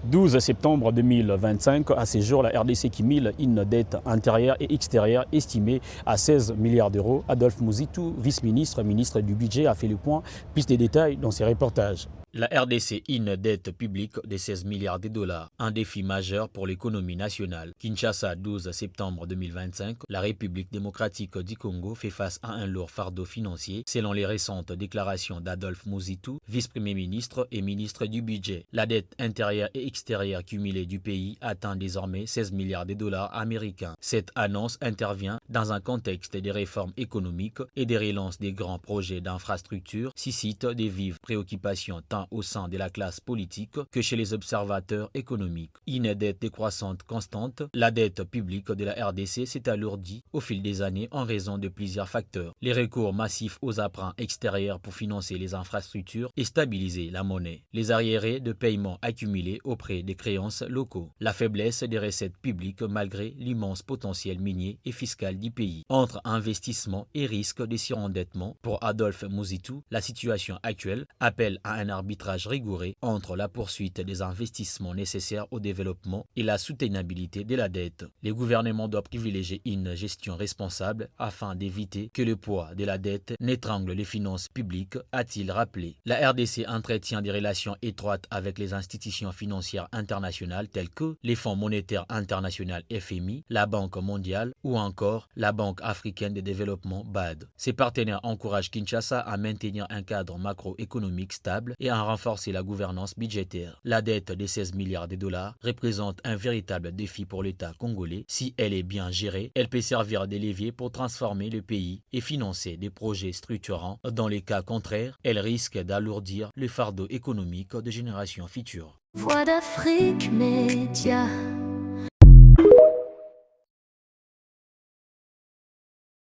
12 septembre 2025, à ce jour, la RDC qui mille une dette intérieure et extérieure estimée à 16 milliards d'euros. Adolphe Mouzitou, vice-ministre, ministre du Budget, a fait le point. Plus de détails dans ses reportages. La RDC une dette publique de 16 milliards de dollars, un défi majeur pour l'économie nationale. Kinshasa, 12 septembre 2025, la République démocratique du Congo fait face à un lourd fardeau financier, selon les récentes déclarations d'Adolphe Mouzitou, vice-premier ministre et ministre du Budget. La dette intérieure et extérieure cumulée du pays atteint désormais 16 milliards de dollars américains. Cette annonce intervient dans un contexte des réformes économiques et des relances des grands projets d'infrastructure, suscite des vives préoccupations tant au sein de la classe politique que chez les observateurs économiques. Une dette décroissante constante, la dette publique de la RDC s'est alourdie au fil des années en raison de plusieurs facteurs. Les recours massifs aux emprunts extérieurs pour financer les infrastructures et stabiliser la monnaie. Les arriérés de paiement accumulés auprès des créances locaux. La faiblesse des recettes publiques malgré l'immense potentiel minier et fiscal du pays. Entre investissement et risque de surendettement, pour Adolphe Mouzitou, la situation actuelle appelle à un arbitrage rigoureux entre la poursuite des investissements nécessaires au développement et la soutenabilité de la dette. Les gouvernements doivent privilégier une gestion responsable afin d'éviter que le poids de la dette n'étrangle les finances publiques, a-t-il rappelé. La RDC entretient des relations étroites avec les institutions financières internationales telles que les Fonds monétaires internationaux FMI, la Banque mondiale ou encore la Banque africaine de développement BAD. Ces partenaires encouragent Kinshasa à maintenir un cadre macroéconomique stable et à renforcer la gouvernance budgétaire. La dette de 16 milliards de dollars représente un véritable défi pour l'État congolais. Si elle est bien gérée, elle peut servir de levier pour transformer le pays et financer des projets structurants. Dans les cas contraires, elle risque d'alourdir le fardeau économique de générations futures. Voix d'Afrique Média.